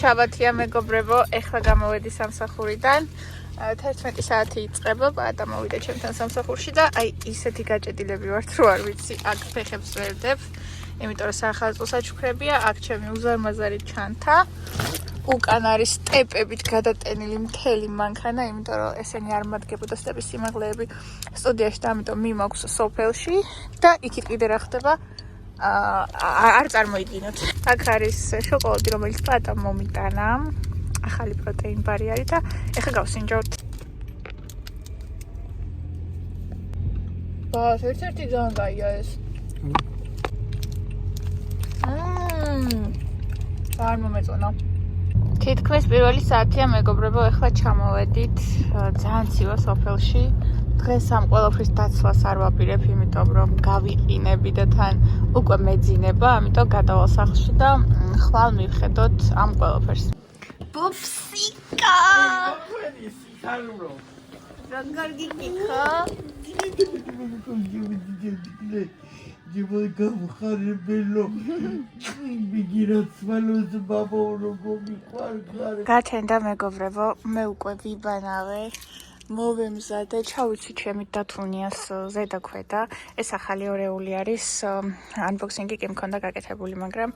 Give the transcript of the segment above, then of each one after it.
შაბათია მეგობრებო, ეხლა გამოვედი სამსახურიდან. 11 საათი იწყება, პატა მოვიდა ჩემთან სამსახურში და აი ისეთი გაჭედილები ვართ, რო არ ვიცი, აქ ფეხებს ვერდებ, იმიტომ რომ საახალწლო საჩუქრებია, აქ ჩემი უზარმაზარი ჩანთა. უკან არის სტეპებით გადატენილი მთელი მანქანა, იმიტომ რომ ესენი არ მადგებოდა სტეპის სიმაღლეები სტუდიაში და ამიტომ მიმაქვს სოფელში და იქით კიდე რა ხდება არ წარმოიდგინოთ. აქ არის შოკოლადი, რომელიც პატამ მომიტანა. ახალი პროტეინ ბარი არის და ეხლა გავსინჯავთ. ბას, ერთ-ერთი ძალიან კაია ეს. არ მომეწონა. თითქმის პირველი საათია მეგობრებო, ეხლა ჩამოვედით ძალიან ცივა სოფელში. დღეს ამ ყველაფრის დაცვას არ ვაპირებ, იმიტომ რომ გავიყინები და თან უკვე მეძინება, ამიტომ გადავალ სახლში და ხვალ მივხედოთ ამ ყველაფერს. Pupsika! Როგორ გიგიქო? გაჩენდა მეგობრებო, მე უკვე ვიბანავე. მოვემზადე, ჩავიცი ჩემი დათუნიას ზედაქვედა. ეს ახალი ორეული არის. Unboxing-ი კი მქონდა გაკეთებული, მაგრამ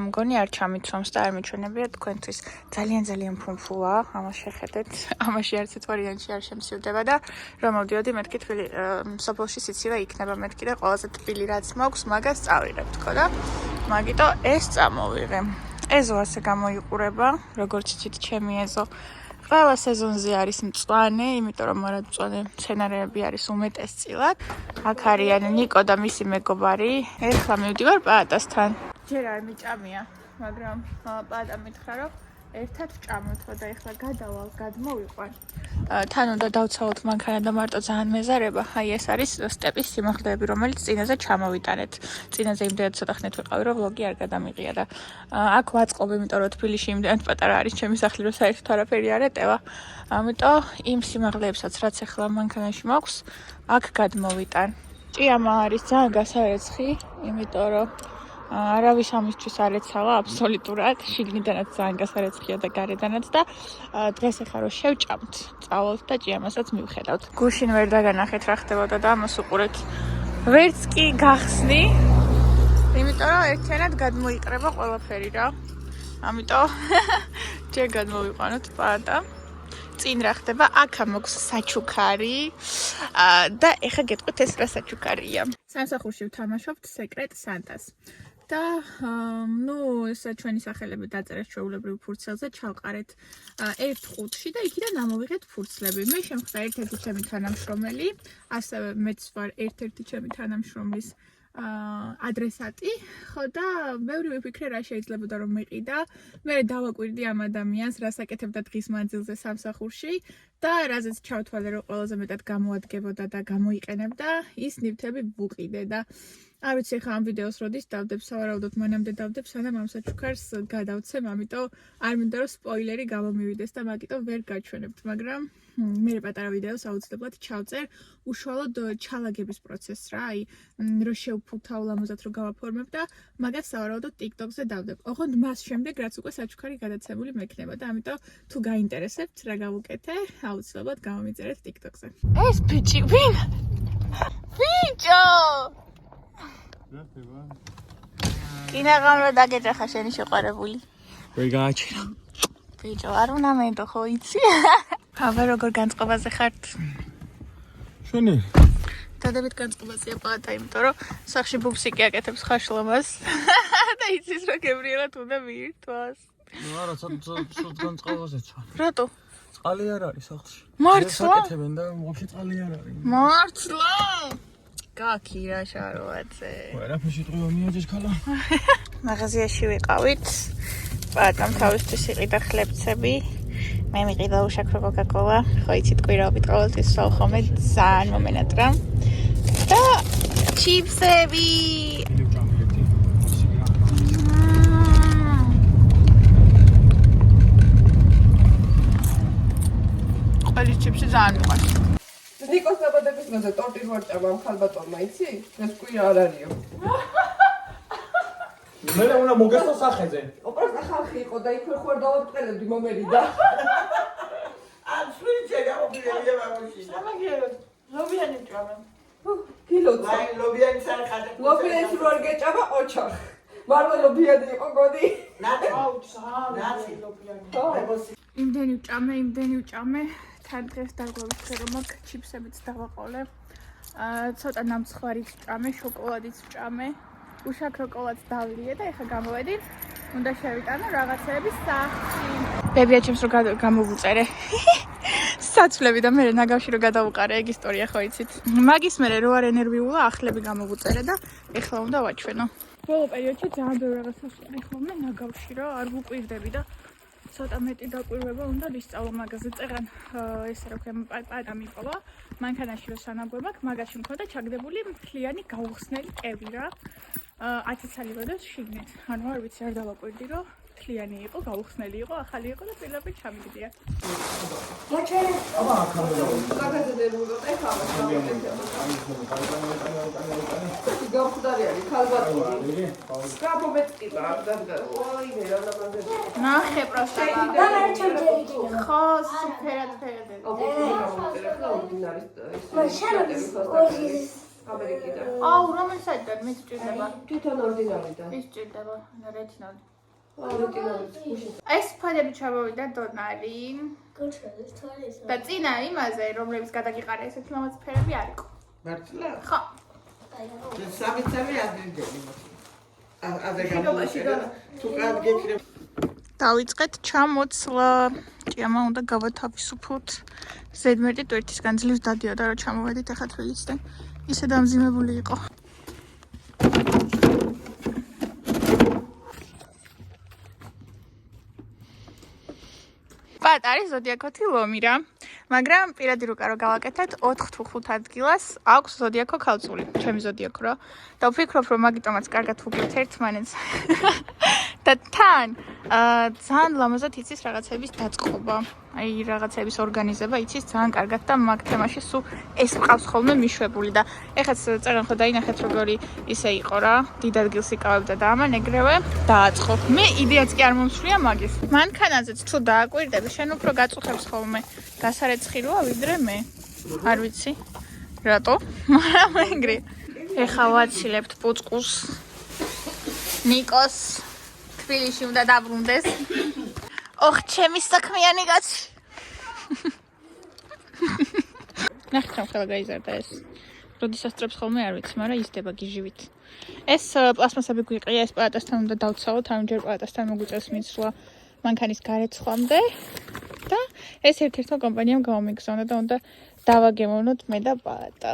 მგონი არ ჩამიცვამს და არ მიჩვენებია თქვენთვის. ძალიან ფუმფუა, ამას შეხედეთ. ამაში არც თვარიანში არ შემსივდება და რომ მოვდიოდი მეთქი თბილი სოფელში სიცივე იქნება მეთქი და ყველაზე თბილი რაც მაქვს, მაგას წავიღებ თქო და მაგიტო ეს წამოვიღე. ეზო ასე გამოიყურება, როგორც იცით ჩემი ეზო. ყველა სეზონზე არის მწვანე, იმიტომ რომ მარადმწვანე მცენარეები არის უმეტესწილად. აქ არიან ნიკო და მისი მეგობარი. ეხლა მივდივარ პაატასთან. ჯერ არ მიჭამია, მაგრამ პაატა მითხრა, რომ ერთად ვჭამოთ და ეხლა გადავალ, გადმოვიყვან. თან უნდა დავცავოთ მანქანა და მარტო ძალიან მეზარება. აი ეს არის სტეპის სიმაღლეები, რომელიც წინაზე ჩამოვიტანეთ. წინაზე იმდენად ცოტა ხნით ვიყავი, რომ ვლოგი არ გადამიყია და აქ ვაწყობ, იმიტომ რომ თბილისში იმდენად პატარა არის ჩემი სახლი, რომ საერთოდ არაფერი არ ეტევა. ამიტომ იმ სიმაღლეებსაც, რაც ახლა მანქანაში მაქვს, აქ გადმოვიტან. ჭიამა არის ძალიან გასარეცხი, იმიტომ რომ არავის ამისთვის არ ეცალა აბსოლუტურად, შიგნიდანაც ძალიან გასარეცხია და გარედანაც და დღეს ახლა რომ შევჭამთ, წავალთ და ჭიამასაც მივხედავთ. გუშინ ვერ დაგანახეთ რა ხდებოდა და ამას უყურეთ. ვერც კი გახსნი, იმიტომ რომ ერთიანად გადმოიყრება ყველაფერი რა. ამიტომ ჯერ გადმოვიყვანოთ პაატა. წინ რა ხდება, აქ მაქვს საჩუქარი და ეხლა გეტყვით ეს რა საჩუქარია. სამსახურში ვთამაშობთ Secret Santas. და ეს ჩვენი სახელები დაწერეთ ჩვეულებრივ ფურცელზე, ჩავყარეთ ერთ ხუთში და იქიდან ამოვიღეთ ფურცლები. მე შემხდა ერთ-ერთი ჩემი თანამშრომელი, ასევე მეც ვარ ერთ-ერთი ჩემი თანამშრომლის ადრესატი, ხო და ბევრი ვიფიქრე რა შეიძლებოდა რომ მეყიდა. მე დავაკვირდი ამ ადამიანს, რას აკეთებდა დღის მანძილზე სამსახურში და რაზეც ჩავთვალე რომ ყველაზე მეტად გამოადგებოდა და გამოიყენებდა, ის ნივთები ვუყიდე და არ ვიცი ხა ამ ვიდეოს როდის დავდებ, სავარაუდოდ მანამდე დავდებ, სანამ ამ საჩუქარს გადავცემ, ამიტომ არ მინდა რომ სპოილერი გამომივიდეს და მაგიტომ ვერ გაჩვენებთ, მაგრამ მე პატარა ვიდეოს აუცილებლად ჩავწერ უშუალოდ ჩალაგების პროცესს რა, აი რო შევფუთავ ლამაზად რო გავაფორმებ და მაგას სავარაუდოდ TikTok-ზე დავდებ. ოღონდ მას შემდეგ რაც უკვე საჩუქარი გადაცემული მექნება და ამიტომ თუ გაინტერესებთ რა გავუკეთე, აუცილებლად გამომიწერეთ TikTok-ზე. ეს ბიჭი ვინ? ბიჭო! კინაღამ რა დაგეჯახა შენი შეყარებული? ვერ გააჩერა. ბიჭო, არ უნდა მენდო ხო იცი? აბა როგორ განწყობაზე ხართ? შენი? დადებით განწყობაზეა პაატა, იმიტომ რომ სახში ბუბსიკი აკეთებს ხაშლამას და იცის რომ გებრიელად უნდა მიირთვას. არა, ცოტ განწყობაზე ჩან. რატო? წყალი არ არის სახლში. მართლა? აკეთებენ და მოხი წყალი არ არის. მართლა? გაკი რა შაროაძე. ვერაფერში ტყუა მიაჯეს ქალა. მაღაზიაში ვიყავით. პაატამ თავისთვის იყიდა ხლებცები. მე მიყიდა უშაქრო კოკა-კოლა. ხო იცით კვირაობით ყოველთვის ვსვავ ხოლმე, ძალიან მომენატრა. და ჩიპსები. ყველი ჩიპსი ძალიან მიყვარს. ნიკოს დაბადების დღეზე ტორტი ვარ ჭამ ამ ხალბატონმა, იცი? ეს კვირა არ არისო. მე უნდა მოგესწო სახეზე. უბრალოდ ხალხი იყო და იქ ხوار დავაწყერებდი მომერი და Absolutely, I'm going to be able to see. ლობიანი ჭამე. კილოცა. I love you, sir. ლობიენს რო არ გეჭამა ოჩახ. მარლა ლობიანი იყო გოდი. იმდენი ვჭამე. თან დღეს დაგვაქვს რომ აქ ჩიფსებიც დავაყოლე. ცოტა ნამცხვარიც ვჭამე, შოკოლადიც ვჭამე. უშაქ როკოლადს დავლიე და ეხლა გამოვედით. უნდა შევიტანო რაღაცეები სახლში. ბებიაჩემს რო გამოვუწერე. საცვლები და მე ნაგავში რო გადავუყარე, ეგ ისტორია ხო იცით. მაგის მერე რო არ ენერგიულა, ახლები გამოვუწერე და ეხლა უნდა ვაჩვენო. ბოლო პერიოდში ძალიან ბევრი რაღაცა ვიყავი ხოლმე ნაგავში რა, არ ვუკვირდები და ცოტა მეტი დაკვირვება უნდა ვისწავლო მაგაზე. წეღან ესე რა ქვია, პატა მიყოლა. მანქანაში რო სანაგვე მაქვს, მაგაში მქონდა ჩაგდებული მთლიანი გაუხსნელი კევი რა. 10 წელი ვედეს შიგნით. ანუ არ ვიცი, არ დავაკვირდი რომ მთლიანი იყო, გაუხსნელი იყო, ახალი იყო და პირდაპირ ჩამიგდია. გამხდარი არის ქალბატონი. სკაპობეცკიბა და ოი ვერანამაზე. ნახე პროსტა. ხო, სუფერად ფერად. ამერიკიდან. აუ, რომელ საიტიდან მე სჭირდება? თვითონ ორდინარიდან. ის სჭირდება, რეტინალი. ორდინარიდან. ეს ფონები ჩამოვიდა დონარი. და წინა იმაზე, რომლებიც გადაგიყარა ესეთი მამაც ფერები არ იყო. მართლა? ხო. სამი წელი ადრინდელი მოხდა. ადრე გამოიწერა. თუ გაგეკრებ დავიწყეთ ჩამოცლა. ჭიამა უნდა გავათავისუფლოთ. ზედმეტი ტვირთისგან ძლივს დადიოდა რომ ჩამოვედით ახლა თბილისიდან. ისე დამზიმებული იყო. პატარი ზოდიაქოთი ლომი რა. მაგრამ პირადი რუკა რო გავაკეთეთ 4 თუ 5 ადგილას აქვს ზოდიაქო ქალწული, ჩემი ზოდიაქო რა. და ვფიქრობ რომ მაგიტომაც კარგად ვუგებთ ერთმანეთს. და თან ძალიან ლამაზად იცის რაღაცების დაწყობა. აი რაღაცების ორგანიზება იცის ძალიან კარგად და მაგ თემაში სულ ეს მყავს ხოლმე მიშვებული და ეხაც წერან ხო დაინახეთ როგორი ისე იყო რა. დიდ ადგილს იკავებდა და ამან ეგრევე დააწყო. მე იდეაც კი არ მომსვლია მაგის. მანქანაზეც თუ დააკვირდები, შენ უფრო გაწუხებს ხოლმე გასარეცხილოა ვიდრე მე. არ ვიცი. რატო? მაგრამ ეგრე. ეხლა ვაცილებთ პუწყუს. ნიკოს თბილისში უნდა დაბრუნდეს. ოხ, ჩემი საქმიანი კაცი. ნახე ხელა გაიზარდა ეს. როდესაც ტრებს ხოლმე არ ვიცი, მაგრამ ისდება გიჟივით. ეს პლასმასები გვიყრია, ეს პალატასთან უნდა დავცალოთ, ამჯერ პალატასთან მოგვიწევს მიცვლა მანქანის გარეთ-ხვამდე. და ეს ერთ-ერთმა კომპანიამ გამომიგზავნა და უნდა დავაგემოვნოთ მე და პალატა.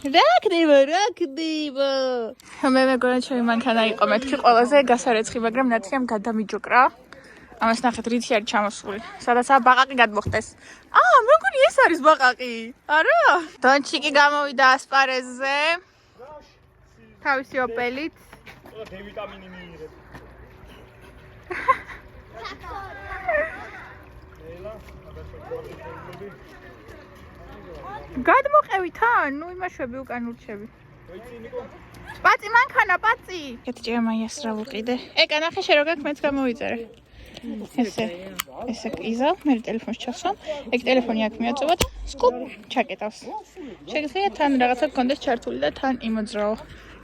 რა ხდება? მე მეგონა ჩემი მანქანა იყო მეთქი ყველაზე გასარეცხი, მაგრამ ნათიამ გადამიჯოკრა. ამას ნახეთ, რითი არის ჩამოსული. სადაცაა ბაყაყი გადმოხდეს. მეგონი ეს არის ბაყაყი. არა? დონჩიკი გამოვიდა ასპარეზზე. თავისი ოპელით. D ვიტამინი მიიღეთ. გადმოყევი თან, ნუ იმაშვები უკან ურჩები. პაწი მანქანა, პაწი. ეტჭიამაიას რა ვუყიდე. ეკა ნახე შე როგორ მეც გამოვიწერე. ესე იზავ, მე ტელეფონს ჩახსოვ. ეგ ტელეფონი აქ მიაწვევა და სკუპ ჩაკეტავს. შეგიძლია თან რაღაცა გქონდეს ჩართული და თან იმოძრაო.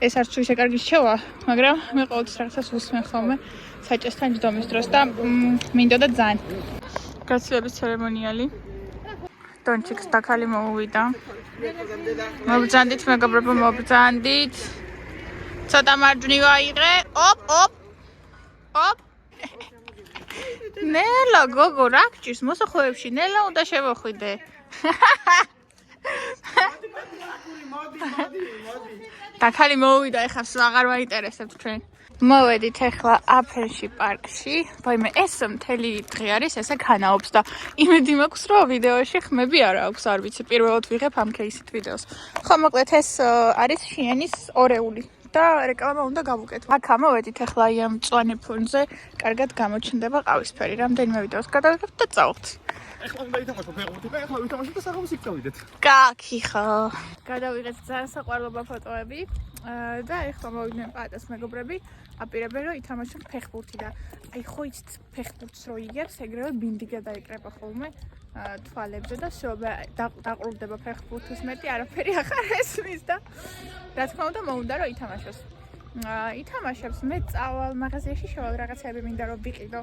ეს არც ისე კარგი შევა, მაგრამ მე ყოველთვის რაღაცას ვუსმენ ხოლმე საჭესთან ჯდომის დროს და მინდოდა ძალიან. გაცილების ცერემონიალი. დონჩიკს დაქალი მოუვიდა. მობრძანდით მეგობრებო, მობრძანდით. ცოტა მარჯვნივ აიღე. ოპ. ნელა გოგო რა გჭირს მოსახოვებში? ნელა უნდა შევახვიდე. დაქალი მოუვიდა, ეხლა აღარ მაინტერესებთ თქვენ. მოვედით ეხლა აფენში პარკში. ვაიმე, ეს მთელი დღე არის ესე ქანაობს და იმედი მაქვს რომ ვიდეოში ხმები არ აქვს, არ ვიცი, პირველად ვიღებ ამ кейსით ვიდეოს. ხო, მოკლედ ეს არის შიანის ორეული და რეკლამა უნდა გავუკეთო. აქ ამოვედით ეხლა აი ამ მწვანე ფონზე, კარგად გამოჩნდება ყავისფერი. რამდენიმე ვიდეოს გადავიღებთ და წავთ. ეხლა უნდა ითამაშო ფეხბურთი და ეხლა ვითამაშოთ და საღამოს იქ წავიდეთ. კაკი ხო. გადავიღეთ ძალიან საყვარლობა ფოტოები. და ეხლა მოვიდნენ პატას მეგობრები, აპირებენ რომ ითამაშონ ფეხბურთი და აი ხო იცით ფეხბურთს რო იგებს, ეგრევე ბინდი გადაიკრება ხოლმე თვალებზე და დაყრდნდება ფეხბურთის მეტი არაფერი აღარ ესმის და რა თქმა უნდა მოუნდა რომ ითამაშოს. ითამაშებს მე წავალ მაღაზიაში შევალ რაღაცები მინდა რომ ვიყიდო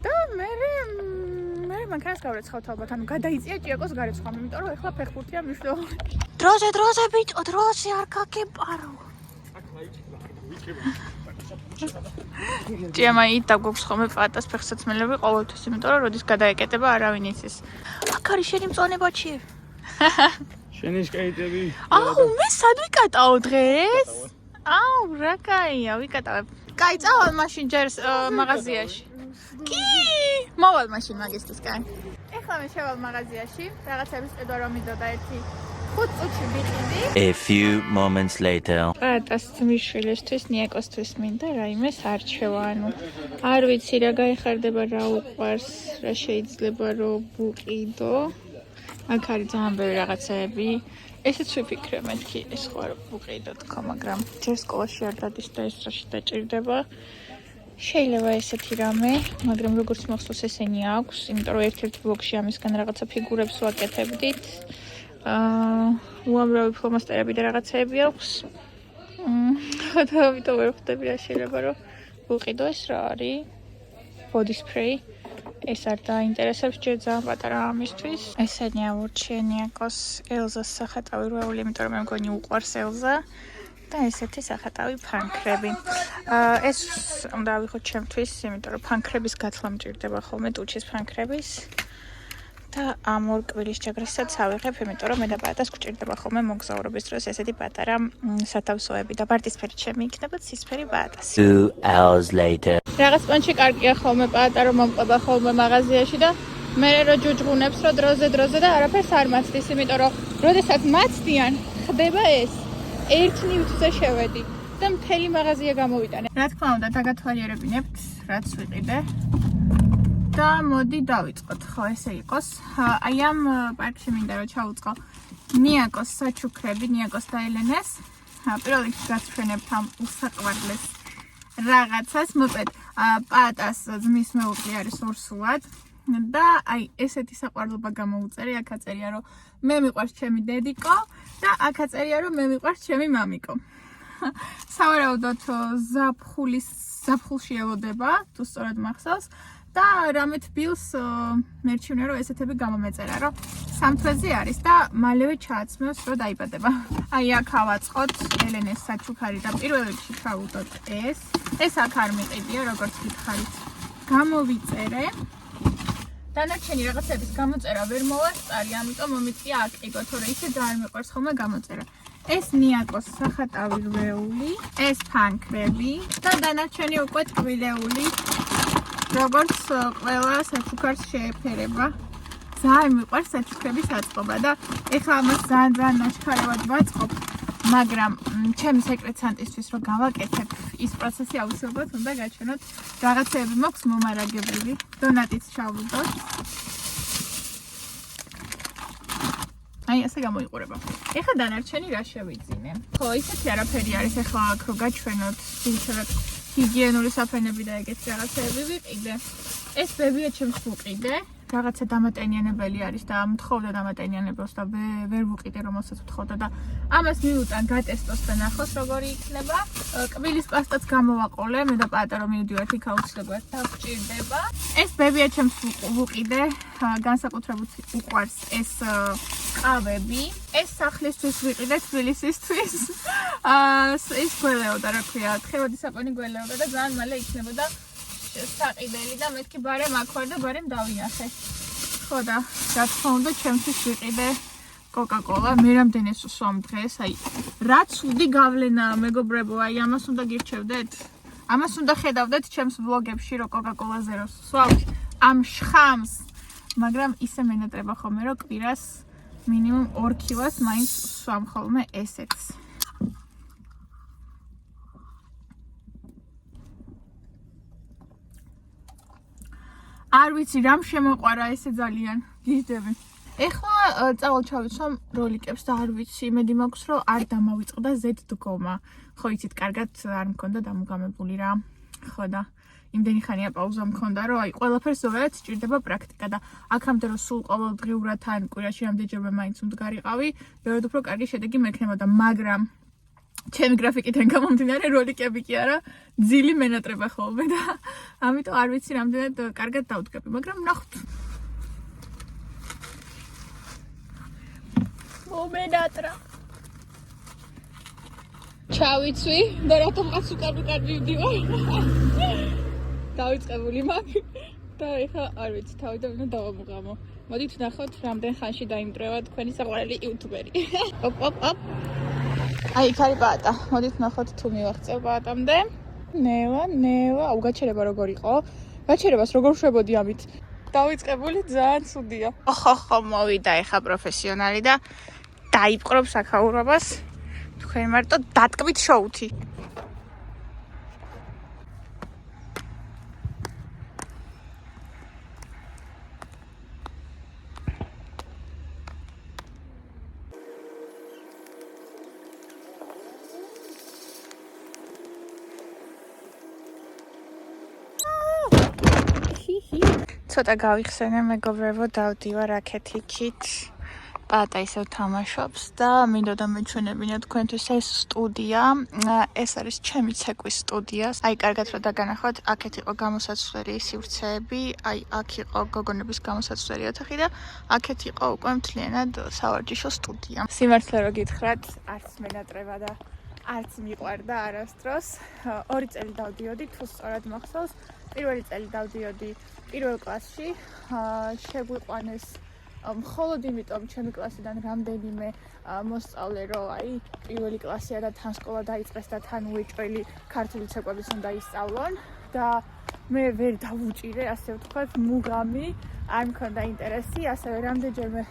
და მე მანქანას გავრეცხავთ ალბათ, ანუ გადაიწია ჭიაკოს გარეცხვა, იმიტომ რომ ეხლა ფეხბურთია მნიშვნელოვანი. დროზე ბიჭო, დროზე არ გაგეპარო. ჭიამა იდა გვაქვს ხოლმე პატას ფეხსაცმელები ყოველთვის, იმიტომ რომ როდის გადაეკეტება არავინ იცის. აქ არის შენი მწონებაჩი. შენი სკეიტები. აუ, მე სად ვიკატაო დღეს? აუ, რა კაია, ვიკატავებ. კაი, წავალ მაშინ ჯერ მაღაზიაში. კი, მოვალ მაშინ მაგისტრის კაი. ეხლა მე შევალ მაღაზიაში, რაღაცების ყიდვა რომ მიდოდა ერთი 5 წუთში ვიყიდი. A few moments later. პატას მიშვილისთვის, ნიაკოსთვის მინდა რაიმეს არჩევა, ანუ არ ვიცი რა გაიხარდება, რა უყვარს, რა შეიძლება რომ ვუყიდო. აქ არის ძალიან ბევრი რაღაცები. ესეც ვიფიქრე მეთქი, ეს ხო არ ვუყიდო თქო, მაგრამ ჯერ სკოლაში არ დადის და ეს რაში დაჭირდება. შეიძლება ესეთი რამე, მაგრამ როგორც მახსოვს ესენი აქვს, იმიტომ რომ ერთ-ერთ ბლოგში ამისგან რაღაცა ფიგურებს ვაკეთებდით. უამრავი ფლომასტერები და რაღაცეები აქვს. და ამიტომ ვერ ხვდები რა შეიძლება რომ ვუყიდო. ეს რა არის? body spray. ეს არ დაინტერესებს ჯერ ძალიან პატარა ამისთვის. ესენი აურჩენიაკოს ელზას სახატავი რვეული, იმიტომ რომ მე მგონი უყვარს ელზა. და ესეთი სახატავი ფანქრები. ეს უნდა ავიღოთ ჩემთვის, იმიტომ რომ ფანქრების გაცვლა მჭირდება ხოლმე ტუჩის ფანქრების. და ამ ორ კბილის ჯაგრასაც ავიღებ, იმიტომ რომ მე და პატას გვჭირდება ხოლმე მოგზაურობის დროს ესეთი პატარა სათავსოები და ვარდისფერი ჩემი იქნება, ცისფერი პატას. 2 hours later. რაღაც პონჩი კარგია ხოლმე პატა რომ მომყვება ხოლმე მაღაზიაში და მე რო ჯუჯღუნებს რომ დროზე და არაფერს არ მაცდის, იმიტომ რომ როდესაც მაცდიან, ხდება ეს. 1 ნივთზე შევედი და მთელი მაღაზია გამოვიტანე. რა თქმა უნდა, დაგათვალიერებინებთ, რაც ვიყიდე. და მოდი დავიწყოთ, ხო ესე იყოს. აი ამ პარკში მინდა რომ ჩავუწყო ნიაკოს საჩუქრები, ნიაკოს და ელენეს. პირველ რიგში გაცვენებთ ამ უსაყვარლეს რაღაცას, მოკლედ პატას ძმის მეუღლე არის ორსულად. და აი ესეთი საყვარლობა გამოუწერე, აქ აწერია რომ მე მიყვარს ჩემი დედიკო და აქ აწერია რომ მე მიყვარს ჩემი მამიკო. სავარაუდოდ ზაფხულში ელოდება, თუ სწორად მახსოვს და რამე თბილს მერჩივნე რომ ესეთები გამომეწერა რომ სამთვეზე არის და მალევე ჩააცმევს რომ დაიბადება. აი აქ ავაწყოთ ელენეს საჩუქარი და პირველ რიგში ჩავუყოთ ეს აქ არ მიყიდია როგორც გითხარით. გამოვიწერე. დანარჩენი რაღაცების გამოწერა ვერ მოვასწარი, ამიტომ მომიწია აკიგო, თორე ისე ძალიან მიყვარს ხოლმე გამოწერა. ეს ნიაკოს სახატავი რვეული, ეს ფანქრები და დანარჩენი უკვე ტკბილეული, როგორც ყველა საჩუქარს შეეფერება. ძალიან მიყვარს საჩუქრების აწყობა და ეხლა ამას ძალიან ნაშქარევად ვაწყობ, მაგრამ ჩემი სეკრეტსანტისთვის რომ გავაკეთებ, ის პროცესი აუცილებლად უნდა გაჩვენოთ. რაღაცეები მაქვს მომარაგებული, დონატიც ჩავუდოთ. აი ასე გამოიყურება. ეხლა დანარჩენი რა შევიძინე? ხო, ისეთი არაფერი არის, ეხლა აქ რო გაჩვენოთ, ძირითადად ჰიგიენური საფრენები და ეგეთი რაღაცეები ვიყიდე. ეს ბებია ჩემს ვუყიდე. რაღაცა დამატენიანებელი არის და მთხოვდა დამატენიანებელს და ვერ ვუყიდე რომელსაც მთხოვდა და ამას მივუტან გატესტოს და ნახოს როგორი იქნება. კბილის პასტაც გამოვაყოლე, მე და პატა რომ მივდივართ იქ აუცილებლად დაგჭირდება. ეს ბებია ჩემს ვუყიდე, განსაკუთრებით უყვარს ეს ყავები. ეს სახლისთვის ვიყიდე თბილისისთვის. ეს გველეოდა რა ქვია, თხევადი საყვანი გველეოდა და ძალიან მალე იქნებოდა საყიდელი და მეთქი ბარემ აქ ვარ და ბარემ დავინახე. ხო და რა თქმა უნდა ჩემთვის ვიყიდე კოკა-კოლა. მე რამდენს ვსვამ დღეს, აი რა ცუდი გავლენაა მეგობრებო, აი ამას უნდა გირჩევდეთ. ამას უნდა ხედავდეთ ჩემს ვლოგებში რომ კოკა-კოლაზე რო ვსვავთ ამ შხამს. მაგრამ ისე მენატრება ხოლმე რომ კვირას მინიმუმ 2 კილოს მაინც ვსვამ ხოლმე ესეც. არ ვიცი რამ შემოყვარა ესე ძალიან გიждები. ეხლა წავალ ჩავიცვამ როლიკებს და არ ვიცი, იმედი მაქვს, რომ არ დამავიწყდა Z დგომა. ხო იცით, კარგად არ მქონდა დამუგამებული რა. ხო და იმდენი ხანია პაუზა მქონდა, რომ აი ყველაფერს ზოგადად სჭირდება პრაქტიკა და აქამდე რომ სულ ყოველდღიურად ან კვირაში რამდენჯერმე მაინც უნდგარიყავი, ბევრად უფრო კარგი შედეგი მექნებოდა, მაგრამ ჩემი გრაფიკიდან გამომდინარე როლიკები კი არა, ძილი მენატრება ხოლმე და ამიტომ არ ვიცი რამდენად კარგად დავდგები, მაგრამ ნახოთ. მომენატრა. ჩავიცვი და რატომაც უკარ-უკარი ვიდივარ. დავიწყებული მაქვს და ეხლა არ ვიცი, თავიდან უნდა დავამუღამო. მოდით ნახოთ, რამდენ ხანში დაიმტრევა თქვენი საყვარელი იუთუბერი. ოპ ოპ ოპ. აი, იქ არის ბატა. მოდით ნახოთ თუ მივაღწევ ბატამდე. ნელა, გაჩერება როგორ იყო? გაჩერებას როგორ შვებოდი ამით? დავიწყებული ძალიან ცუდია. ხო, მოვიდა ეხლა პროფესიონალი და დაიპყრობ საქაურობას. თქვენ მარტო დატკბით შოუთი. ცოტა გავიხსენე მეგობრებო, დავდივარ აქეთიქით. პატა ისევ თამაშობს და მინდოდა მეჩვენებინა თქვენთვის ეს სტუდია. ეს არის ჩემი ცეკვის სტუდია. აი, კარგად რომ დაგანახოთ, აქეთ იყო გამოსაცვლელი სივრცეები, აი, აქ იყო გოგონების გამოსაცვლელი ოთახი და აქეთ იყო უკვე მთლიანად სავარჯიშო სტუდია. სიმართლე რომ გითხრათ, არც მენატრება და არც მიყვარდა არასდროს. 2 წელი დავდიოდი, თუ სწორად მახსოვს. პირველი წელი დავდიოდი პირველ კლასში, შეგვიყვანეს მხოლოდ იმიტომ ჩემი კლასიდან რამდენიმე მოსწავლე რომ აი პირველი კლასია და თან სკოლა დაიწყეს და თან უეჭველი ქართული ცეკვების უნდა ისწავლონ და მე ვერ დავუჭირე, ასე ვთქვათ, მუღამი, არ მქონდა ინტერესი, ასევე რამდენჯერმე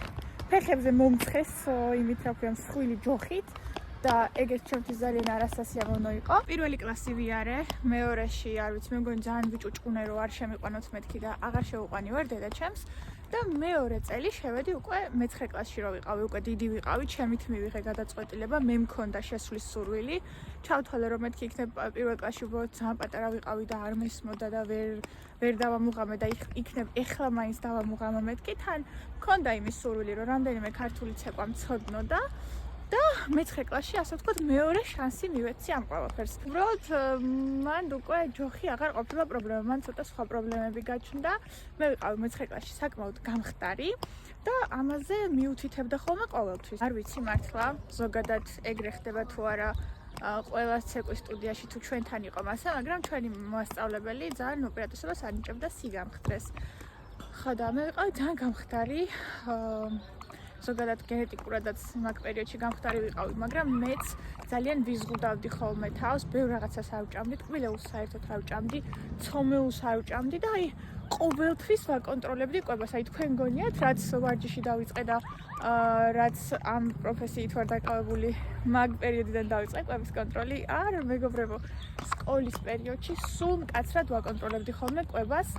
ფეხებზე მომცხეს იმით რა ქვია მსხვილი ჯოხით და ეგეც ჩემთვის ძალიან არასასიამოვნო იყო. პირველი კლასი ვიარე, მეორეში არ ვიცი, მე მგონი ძალიან ვიჭუჭკუნე რომ არ შემიყვანოთ მეთქი და აღარ შევუყვანივარ დედაჩემს და მეორე წელი შევედი უკვე მე-9 კლასში რო ვიყავი, უკვე დიდი ვიყავი, ჩემით მივიღე გადაწყვეტილება, მე მქონდა შესვლის სურვილი. ჩავთვალე რომ მეთქი იქნებ პირველ კლასში უბრალოდ ძალიან პატარა ვიყავი და არ მესმოდა და ვერ დავამუღამე და იქნებ ეხლა მაინც დავამუღამე მეთქი, თან მქონდა იმის სურვილი რომ რამდენიმე ქართული ცეკვა მცოდნო და მე-9 კლასში, ასე ვთქვათ, მეორე შანსი მივეცი ამ ყველაფერს. უბრალოდ მან უკვე ჯოხი აღარ ყოფილა პრობლემა, მან ცოტა სხვა პრობლემები გაჩნდა. მე ვიყავი მე-9 კლასში საკმაოდ გამხდარი და ამაზე მიუთითებდა ხოლმე ყოველთვის. არ ვიცი მართლა, ზოგადად ეგრე ხდება თუ არა ყველა ცეკვის სტუდიაში თუ ჩვენთან იყო მასა, მაგრამ ჩვენი მასწავლებელი ძალიან უპირატესობას ანიჭებდა სიგამხდრეს. ხო და მე ვიყავი ძალიან გამხდარი. ზოგადად გენეტიკურადაც მაგ პერიოდში გამხდარი ვიყავი, მაგრამ მეც ძალიან ვიზღუდავდი ხოლმე თავს, ბევრ რაღაცას ავჭამდი, ტკბილეულს საერთოდ ავჭამდი, ცომეულს ავჭამდი და აი ყოველთვის ვაკონტროლებდი კვებას. აი თქვენ გონიათ, რაც ვარჯიში დავიწყე და რაც ამ პროფესიით ვარ დაკავებული, მაგ პერიოდიდან დავიწყე კვების კონტროლი. არა, მეგობრებო, სკოლის პერიოდში სულ მკაცრად ვაკონტროლებდი ხოლმე კვებას.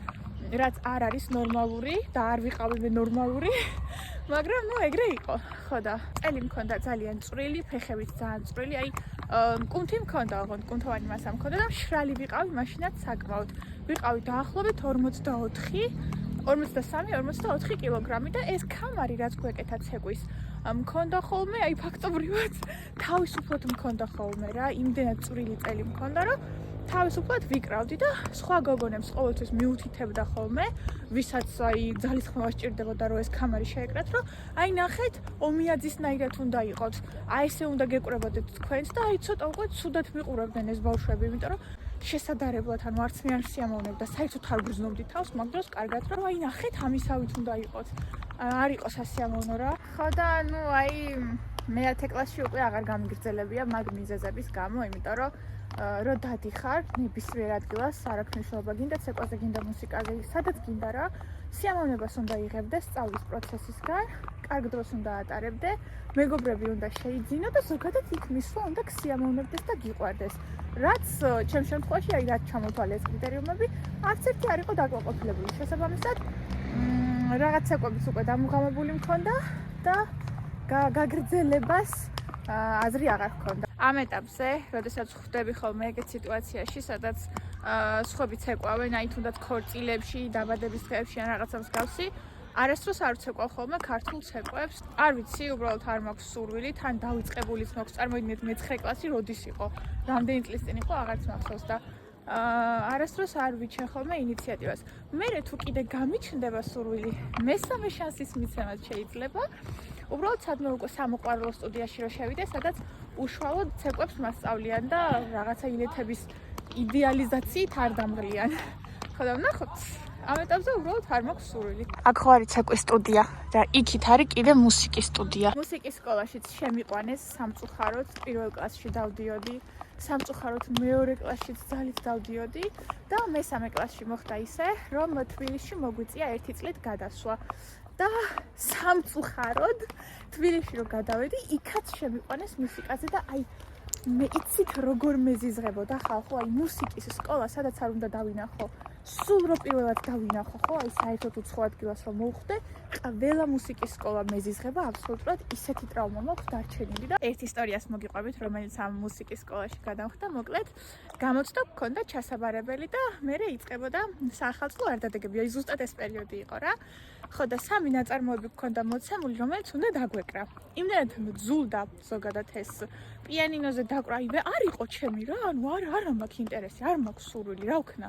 რაც არ არის ნორმალური და არ ვიყავი მე ნორმალური, მაგრამ ნუ ეგრე იყო. ხო და წელი მქონდა ძალიან წვრილი, ფეხებით ძალიან წვრილი, აი კუნთი მქონდა, ოღონდ კუნთოვანი მასა მქონდა და მშრალი ვიყავი მაშინაც საკმაოდ. ვიყავი დაახლოებით 43-44 კილოგრამი და ეს ქამარი რაც გვეკეთა ცეკვის მქონდა ხოლმე, აი ფაქტობრივად თავისუფლად მქონდა ხოლმე რა, იმდენად წვრილი წელი მქონდა, რომ თავისუფლად ვიკრავდი და სხვა გოგონებს ყოველთვის მიუთითებდა ხოლმე, ვისაც აი ძალისხმევა სჭირდებოდა რომ ეს ქამარი შეეკრათ, რომ აი ნახეთ, ომიაძისნაირად უნდა იყოთ, აი ესე უნდა გეკვრებოდეთ თქვენც და აი ცოტა უკვე ცუდად მიყურებდნენ ეს ბავშვები, იმიტომ რომ შესადარებლად ანუ არც მე არ სიამოვნებდა, საერთოდ არ გრძნობდი თავს, მაგ დროს კარგად რომ აი ნახეთ, ამისავით უნდა იყოთ. არ იყო სასიამოვნო რა. ხო და ნუ აი მე-10 კლასში უკვე აღარ გამიგრძელებია მაგ მიზეზების გამო, იმიტომ რომ რო დადიხარ ნებისმიერ ადგილას, არ აქვს მნიშვნელობა, გინდა ცეკვაზე, გინდა მუსიკაზე, სადაც გინდა რა, სიამოვნებას უნდა იღებდე სწავლის პროცესისგან, კარგ დროს უნდა ატარებდე, მეგობრები უნდა შეიძინო და ზოგადად იქ მისვლა უნდა გსიამოვნებდეს და გიყვარდეს. რაც ჩემ შემთხვევაში, აი რაც ჩამოთვალე ეს კრიტერიუმები, არც ერთი არ იყო დაკმაყოფილებული. შესაბამისად, რაღაც საკვებიც უკვე დამუღამებული მქონდა და გაგრძელებას აზრი აღარ ჰქონდა. ამ ეტაპზე, როდესაც ხვდები ხოლმე ეგეთ სიტუაციაში, სადაც სხვები ცეკვავენ, აი თუნდაც ქორწილებში, დაბადების დღეებში ან რაღაცა მსგავსი, არასდროს არ ვცეკვავ ხოლმე ქართულ ცეკვებს. არ ვიცი, უბრალოდ არ მაქვს სურვილი, თან დავიწყებულიც მაქვს. წარმოვიდგინეთ მე-9 კლასი როდის იყო, რამდენი წლის წინ იყო, აღარც მახსოვს და არასდროს არ ვიჩენ ხოლმე ინიციატივას. მე თუ კიდე გამიჩნდება სურვილი, მესამე შანსის მიცემაც შეიძლება. უბრალოდ სადმე უკვე სამოყვარულო სტუდიაში რო შევიდე, სადაც უშუალოდ ცეკვებს მასწავლიან და რაღაცა ილეთების იდეალიზაციით არ დამღლიან. ხო და ვნახოთ. ამ ეტაპზე უბრალოდ არ მაქვს სურვილი. აქ ხო არის ცეკვის სტუდია და იქით არის კიდე მუსიკის სტუდია. მუსიკის სკოლაშიც შემიყვანეს სამწუხაროდ, პირველ კლასში დავდიოდი, სამწუხაროდ მეორე კლასშიც ძალით დავდიოდი და მესამე კლასში მოხდა ისე, რომ თბილისში მოგვიწია 1 წლით გადასვლა. და სამწუხაროდ თბილისში რო გადავედი, იქაც შემიყვანეს მუსიკაზე და აი მე იცით როგორ მეზიზღებოდა ხალხო, აი მუსიკის სკოლა, სადაც არ უნდა დავინახო. სულ რო პირველად დავინახო, ხო, აი საერთოდ უცხო ადგილას რომ მოვხვდე, ყველა მუსიკის სკოლა მეზიზღება, აბსოლუტურად ისეთი ტრავმა მაქვს დარჩენილი და ერთ ისტორიას მოგიყვებით, რომელიც ამ მუსიკის სკოლაში გადამხდა, მოკლედ, გამოცდა გქონდა ჩასაბარებელი და მე იწყებოდა საახალწლო არდადეგები, აი ზუსტად ეს პერიოდი იყო რა. ხო და 3 ნაწარმოები გქონდა მოცემული, რომელიც უნდა დაგვეკრა. იმდენად მძულდა ზოგადად ეს პიანინოზე დაკვრა, ივე არ იყო ჩემი რა, ანუ არა მაქვს ინტერესი, არ მაქვს სურვილი, რა ვქნა.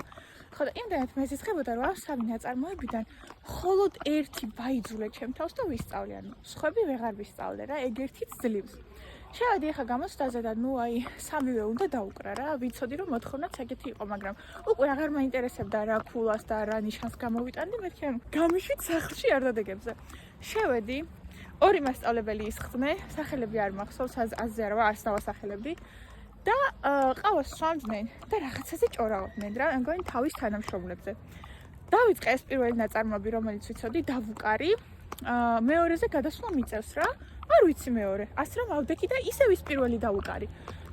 ხო და იმდენად მეზიზღებოდა, რომ ამ 3 ნაწარმოებიდან მხოლოდ ერთი ბაიძულე ჩემ თავს და ვისწავლე, ანუ სხვები ვეღარ ვისწავლე რა, ეგ ერთიც ძლივს. შევედი ახლა გამოცდაზე და ნუ აი 3-ვე უნდა დაუკრა რა, ვიცოდი რომ მოთხოვნაც ეგეთი იყო, მაგრამ უკვე აღარ მაინტერესებდა რა ქულას და რა ნიშანს გამოვიტანდი, მეთქი ანუ გამიშვით სახლში არდადეგებზე. შევედი, 2 მასწავლებელი ისხდნენ, სახელები არ მახსოვს, აზზე არ ვარ, არც დავასახელებდი. და ყავას სვამდნენ და რაღაცაზე ჭორავდნენ რა, მგონი თავის თანამშრომლებზე. დავიწყე ეს პირველი ნაწარმოები, რომელიც ვიცოდი, დავუკარი. მეორეზე გადასვლა მიწევს რა. არ ვიცი მეორე. ასე რომ ავდექი და ისევ ის პირველი დავუკარი.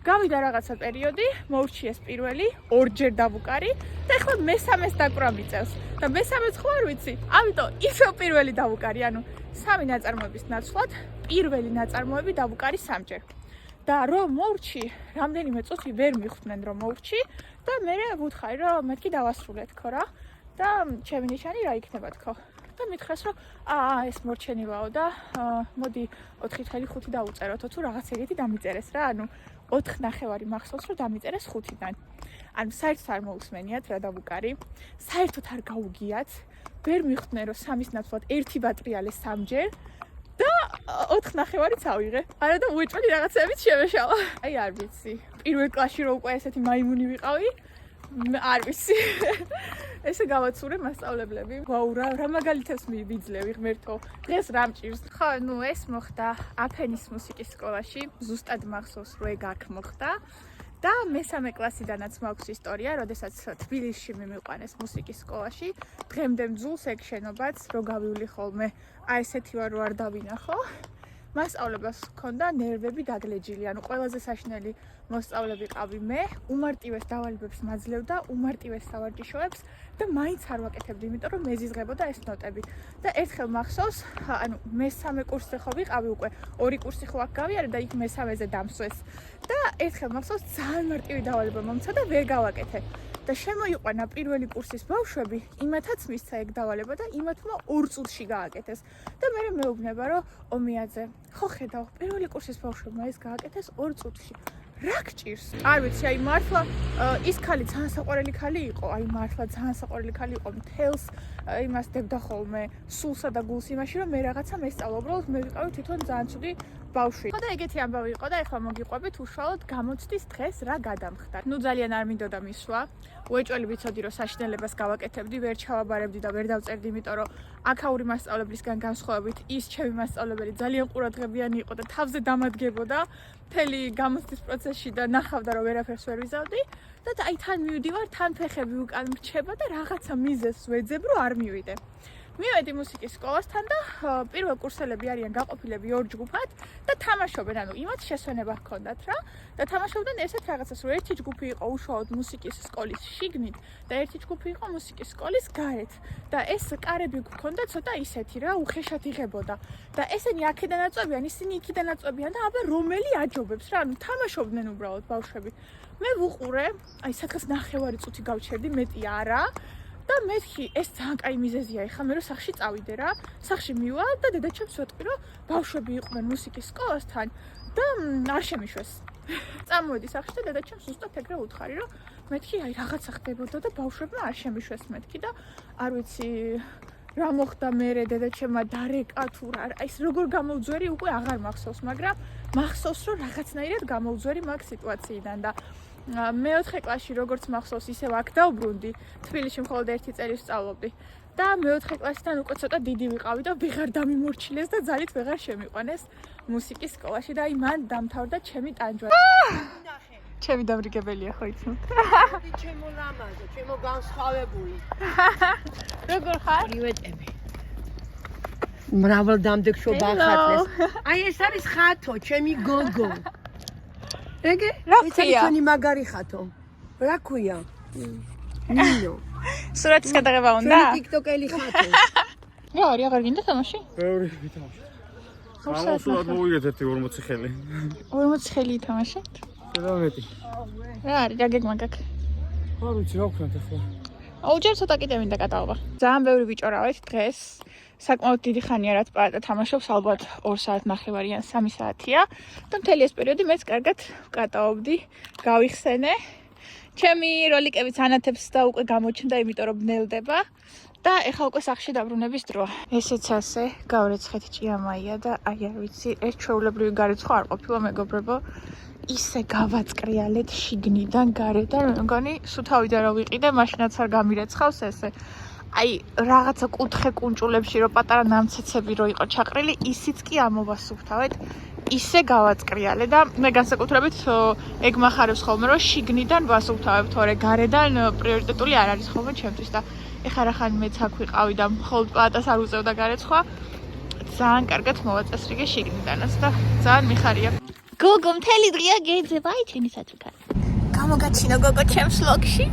გავიდა რაღაცა პერიოდი, მოურჩი ეს პირველი, 2ჯერ დავუკარი და ახლა მესამეს დაკვრა მიწევს. და მესამეც ხო არ ვიცი. ამიტომ ისევ პირველი დავუკარი, ანუ 3 ნაწარმოების ნაცვლად პირველი ნაწარმოები დავუკარი 3ჯერ. და რომ მოურჩი, რამდენიმე წუთი ვერ მიხვდნენ რომ მოურჩი და მე ვუთხარი რომ მეთქი დავასრულე თქო რა და ჩემი ნიშანი რა იქნება თქო და მითხრეს რომ ეს მორჩენილაო და მოდი 4-5 დაუწეროთო თუ რაღაც ეგეთი დამიწერეს რა ანუ 4.5 მახსოვს რომ დამიწერეს 5-დან ანუ საერთოდ არ მოусმენიათ რა დავუკარი საერთოდ არ გაუგიათ ვერ მიხვდნენ რომ 3-ის ნაცვლად 1 ბატრიალე 3ჯერ და 4.5-იც ავიღე. არა და უეჭველი რაღაცებიც შემეშალა. აი არ ვიცი. პირველ კლასში რო უკვე ესეთი მაიმუნი ვიყავი, არ ვიცი. ესე გავაცურე მასწავლებლები. ვაუ, რა მაგალითებს მივიძლევი ღმერთო. დღეს რა მჭირს? ხო, ნუ ეს მოხდა აფენის მუსიკის სკოლაში. ზუსტად მახსოვს, რომ ეგ აქ მოხდა. და მესამე კლასიდანაც მაქვს ისტორია, როდესაც თბილისში მიმიყვანეს მუსიკის სკოლაში. დღემდე მძულს ეგ შენობაც, რო გავივლი ხოლმე, აი ესეთი ვარ, რო არ დავინახო. მასწავლებას ჰქონდა ნერვები დაგლეჯილი, ანუ ყველაზე საშინელი მოსწავლე ვიყავი მე, უმარტივეს დავალებებს მაძლევდა, უმარტივეს სავარჯიშოებს და მაინც არ ვაკეთებდი, იმიტომ რომ მეზიზღებოდა ეს ნოტები. და ერთხელ მახსოვს, ანუ მესამე კურსზე ხო ვიყავი უკვე, 2 კურსი ხო აქ გავიარე და იქ მესამეზე დამსვეს. და ერთხელ მახსოვს ძალიან მარტივი დავალება მომცა და ვერ გავაკეთე. და შემოიყვანა პირველი კურსის ბავშვები, იმათაც მისცა ეგ დავალება და იმათმა 2 წუთში გააკეთეს. და მე მეუბნება რომ ომიაძე, ხო ხედავ, პირველი კურსის ბავშვებმა ეს გააკეთეს 2 წუთში. რა გჭირს? არ ვიცი, აი მართლა ის ქალი ძალიან საყვარელი ქალი იყო, აი მართლა ძალიან საყვარელი ქალი იყო, მთელს იმას დებდა ხოლმე, სულსა და გულს იმაში, რომ მე რაღაცა მესწავლა, უბრალოდ მე ვიყავი თვითონ ძალიან ცუდი ბავშვი. ხო და ეგეთი ამბავი იყო და ეხლა მოგიყვებით უშუალოდ გამოცდის დღეს რა გადამხდა. ნუ ძალიან არ მინდოდა მისვლა. უეჭველი ვიცოდი რომ საშინელებას გავაკეთებდი, ვერ ჩავაბარებდი და ვერ დავწერდი, იმიტომ რომ აქაური მასწავლებლისგან განსხვავებით ის ჩემი მასწავლებელი ძალიან ყურადღებიანი იყო და თავზე დამადგებოდა მთელი გამოცდის პროცესში და ნახავდა რომ ვერაფერს ვერ ვიზავდი და აი თან მივდივარ, თან ფეხები უკან მრჩება და რაღაცა მიზეზს ვეძებ რომ არ მივიდე. მივედი მუსიკის სკოლასთან და პირველ კურსელები არიან გაყოფილები ორ ჯგუფად და თამაშობენ, ანუ იმათ შესვენება ჰქონდათ რა და თამაშობდნენ ესეთ რაღაცას, რომ ერთი ჯგუფი იყო უშუალოდ მუსიკის სკოლის შიგნით და ერთი ჯგუფი იყო მუსიკის სკოლის გარეთ და ეს კარები გქონდა ცოტა ისეთი რა, უხეშად იღებოდა და ესენი აქედან აწვევიან, ისინი იქიდან აწვევიან და აბა რომელი აჯობებს რა, ანუ თამაშობდნენ უბრალოდ ბავშვები. მე ვუყურე, აი სადღაც 9 წუთი გავჩერდი, მეტი არა. და მეთქი ეს ძალიან კაი მიზეზია ეხლა მე რომ სახში წავიდე რა სახში მივალ და დედაჩემს ვეთქვი რომ ბავშვები იყვნენ მუსიკის სკოლასთან და არ შემიშვეს წამოვედი სახში და დედაჩემს უბრალოდ ეგრე უთხარი რომ მეთქი აი რაღაცა ხდებოდა და ბავშვებმა არ შემიშვეს მეთქი და არ ვიცი რა მოხდა მერე დედაჩემმა დარეკა თუ რა აი ეს როგორ გამოვძვერი უკვე აღარ მახსოვს მაგრამ მახსოვს რომ რაღაცნაირად გამოვძვერი მაგ სიტუაციიდან და მე-4 კლასში როგორც მახსოვს ისევ აქ დავბრუნდი თბილისში მხოლოდ 1 წელი ვსწავლობდი და მე-4 კლასიდან უკვე ცოტა დიდი ვიყავი და ვეღარ დამიმორჩილეს და ძალით ვეღარ შემიყვანეს მუსიკის სკოლაში და აი მან დამთავრდა ჩემი ტანჯვა ჩემი დამრიგებელია ხო იცნობ ჩემო ლამაზო ჩემო განსხვავებული როგორ ხარ პრივეტები მრავალ დამდეგშობა ხატეს აი ეს არის ხათო ჩემი გოგო ეგე რა ქვია? ჩვენი მაგარი ხათო. რა ქვია? ნინო. სურათის გადაღება უნდა? ჩვენი ტიკტოკელი ხათო. რა არის, აღარ გინდა თამაში? ბევრი ვითამაშე. ამასულად მოვიგეთ ერთი 40 ხელი. 40 ხელი ითამაშეთ? და მეტი. რა არის, რა გეგმა გაქვს? არ ვიცი რა ვქნათ ახლა. აუჯერ ცოტა კიდე მინდა გადაობა. ძალიან ბევრი ბიჭორავეთ დღეს. საკმაოდ დიდი ხანია რაც პაატა თამაშობს, ალბათ 2 საათი ნახევარი ან 3 საათია. და მთელი ეს პერიოდი მეც კარგად ვკატაობდი, გავიხსენე. ჩემი როლიკებიც ანათებს და უკვე გამოჩნდა, იმიტომ რომ ბნელდება. და ეხლა უკვე სახში დაბრუნების დროა. ესეც ასე, გავრეცხეთ ჭიამაია და აი არ ვიცი, ეს ჩვეულებრივი გარეცხვა არ ყოფილა მეგობრებო. ისე გავაწკრიალეთ შიგნიდან გარედან, მე მგონი სულ თავიდან რა ვიყიდე, მაშინაც არ გამირეცხავს ესე. აი რაღაცა კუთხე კუნჭულებში რო პატარა ნამცეცები რო იყო ჩაყრილი, ისიც კი ამოვასუფთავეთ. ისე გავაწკრიალე და მე განსაკუთრებით ეგ მახარებს ხოლმე რომ შიგნიდან ვასუფთავებ, თორე გარედან პრიორიტეტული არ არის ხოლმე ჩემთვის და ეხლა რახან მეც აქ ვიყავი და მხოლოდ პლატას არ უწევდა გარეცხვა. ძალიან კარგად მოვაწესრიგე შიგნიდანაც და ძალიან მიხარია. გოგო მთელი დღეა გეძება, აი ჩვენი საჩუქარი. გამოგაჩინო გოგო ჩემს vlog-ში.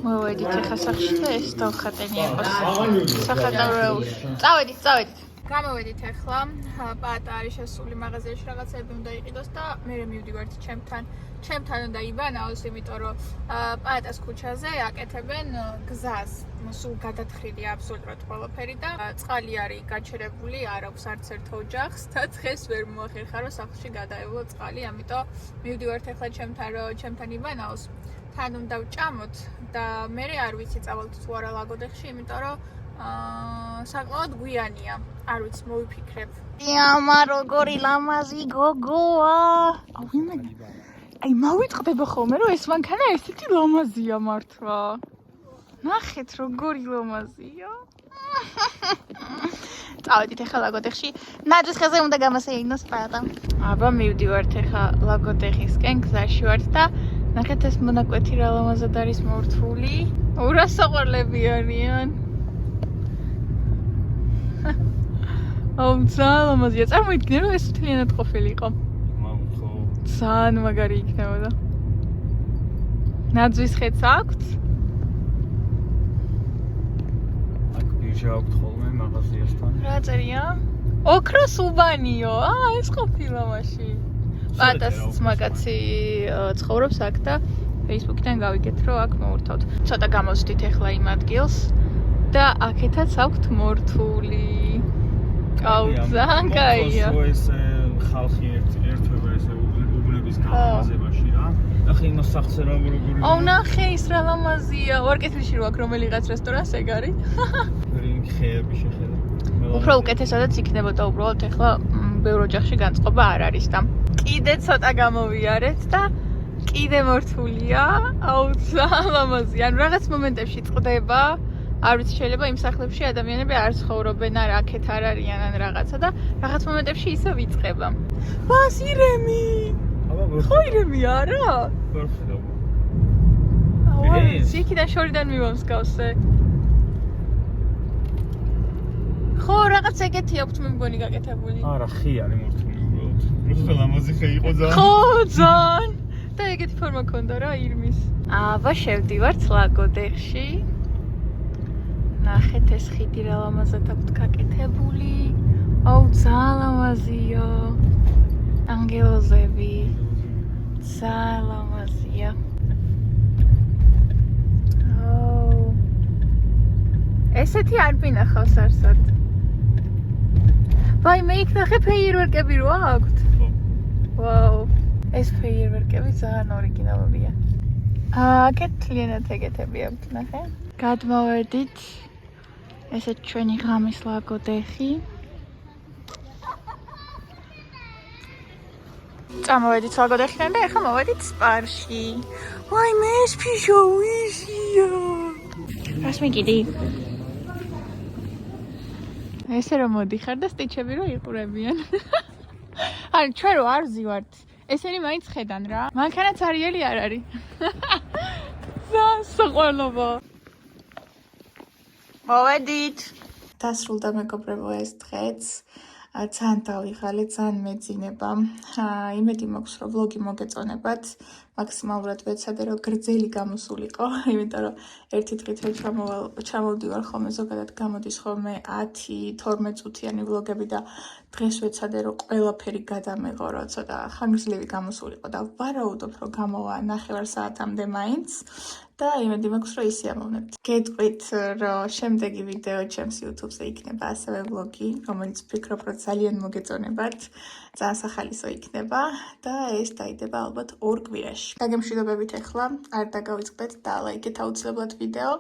მოვედით ეხლა სახში და ეს დავხატენია იყოს სახატაურეულში. წავედით. გამოვედით ახლა, პაატა არის შესული მაღაზიაში რაღაცები უნდა იყიდოს და მე მივდივართ ჩემთან უნდა იბანაოს, იმიტომ რომ პაატას ქუჩაზე აკეთებენ გზას. სულ გადათხრილია აბსოლუტურად ყველაფერი და წყალი არის გაჩერებული, არ აქვს არც ერთ ოჯახს და დღეს ვერ მოახერხა რომ სახლში გადაევლო წყალი, ამიტომ მივდივართ ახლა ჩემთან იბანაოს. თან უნდა ვჭამოთ და მე არ ვიცი წავალთ თუ არა ლაგოდეხში, იმიტომ რომ საკმაოდ გვიანია. არ ვიცი, მოვიფიქრებ. იამა როგორი ლამაზი გოგოა. აი მოვიტყდება ხოლმე რომ ეს მანქანა ესეთი ლამაზია მართლა. ნახეთ როგორი ლამაზია. წავედით ახლა ლაგოდეხში. ნაძვის ხეზე უნდა გამოსეინოს პაატა. აბა მივდივართ ახლა ლაგოდეხისკენ, გზაში ვართ და ნახეთ ეს მონაკვეთი რა ლამაზად არის მორთული. ურასაყვარლები არიან. აუ ძალიან ლამაზია. წარმოიდგინე რომ ეს მთლიანად ყოფილიყო. ხო. ძალიან მაგარი იქნებოდა. ნაძვის ხეც აქვთ? აქ ბიჟა აქვთ ხოლმე მაღაზიასთან. რა წერია? ოქროს უბანიო. ეს ყოფილა მაშინ. პატას მაგაცი ცხოვრობს აქ და Facebook-დან გავიგეთ რომ აქ მოვურთავთ. ცოტა გამოვსდით ახლა იმ ადგილს და აქეთაც აქვთ მორთული. აუ ძალიან კაია. ეს ხალხი ერთვება ესე უბნების გამაზებაში რა. ნახე იმას სახზე როგორი. აუ ნახე ის რა ლამაზია. ორკეთილში რო აქ რომელიღაც რესტორანს ეგ არის. რინგ ხეები შეხედა. უფრო უკეთესადაც იქნებოდა უბრალოდ ახლა ბევრ ოჯახში განწყობა არ არის და კიდე ცოტა გამოვიარეთ და კიდე მორთულია. აუ ძალიან ლამაზია. ანუ რაღაც მომენტებში წყდება. არ ვიცი, შეიძლება იმ სახლებში ადამიანები არ ცხოვრობენ, არ აქეთ არ არიან ან რაღაცა და რაღაც მომენტებში ისე ვიწყება. ვას ირემი! აბა ხო ირემი არა? ვერ ხედავ. აუ ეს? იქიდან შორიდან მივამსგავსე. ხო, რაღაც ეგეთი აქვს მე მგონი გაკეთებული. არა, ხი არის მორთული უბრალოდ. უბრალოდ ლამაზი ხე იყო ძალიან. ხო, ძალიან. და ეგეთი ფორმა ქონდა რა ირმის. აბა შევდივართ ლაგოდეხში. ნახეთ ეს ხიდი რა ლამაზად აქვს გაკეთებული. აუ, ძალიან ლამაზია. ანგელოზები. ძალიან ლამაზია. აუ. ესეთი არ ვინახავს არსად. ვაი, მე იქ ნახე ფეიერვერკები რო აქვთ. ხო. ვაუ. ეს ფეიერვერკები ძალიან ორიგინალურია. აქეთ თლიანად ეგეთები აქვთ, ნახე. გადმოვედით. ესეც ჩვენი ღამის ლაგოდეხი. წამოვედით ლაგოდეხიდან და ახლა მოვედით სპარში. ვაი, მე ეს ფიშო ვიზია. რას მიგიდი? ესე რომ მოდიხარ და სტიჩები რო იყურებიან. არა, ჩვენ რო არ ვზივართ. ესენი მაინც ხედან რა. მანქანაც არიელი არ არის. საყვარლობა. მოვედით. დასრულდა მეგობრებო ეს დღეც. ძალიან დავიღალე, ძალიან მეძინება. იმედი მაქვს, რომ ვლოგი მოგეწონებათ. მაქსიმალურად ვეცადე, რომ გრძელი გამოსულიყო, იმიტომ რომ ერთი დღით ვერ ჩამოვდივარ ხოლმე, ზოგადად გამოდის ხოლმე 10-12 წუთიანი ვლოგები და დღეს ვეცადე, რომ ყველაფერი გადამეღო, რომ ცოტა ხანგრძლივი გამოსულიყო და ვარაუდობ, რომ გამოვა 9 საათამდე მაინც. და იმედი მაქვს, რომ ისე ამოვნებთ. გეტყვით, რომ შემდეგი ვიდეო ჩემს YouTube-ზე იქნება ასევე ვლოგი, რომელიც ვფიქრობ, რომ ძალიან მოგეწონებათ. ძალიან სახალისო იქნება და ეს დაიდება ალბათ 2 კვირაში. დაგემშვიდობებით ახლა, არ დაგავიწყდეთ და ლაიქეთ აუცილებლად ვიდეო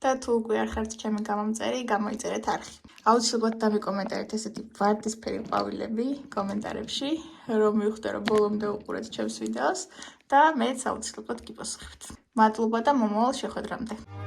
და თუ უკვე არ ხართ ჩემი გამომწერი, გამოიწერეთ არხი. აუცილებლად დამიკომენტარეთ ესეთი ვარდისფერი ყვავილები კომენტარებში, რომ მივხვდე, რომ ბოლომდე უყურეთ ჩემს ვიდეოს და მეც აუცილებლად გიპასუხებთ. მადლობა და მომავალ შეხვედრამდე.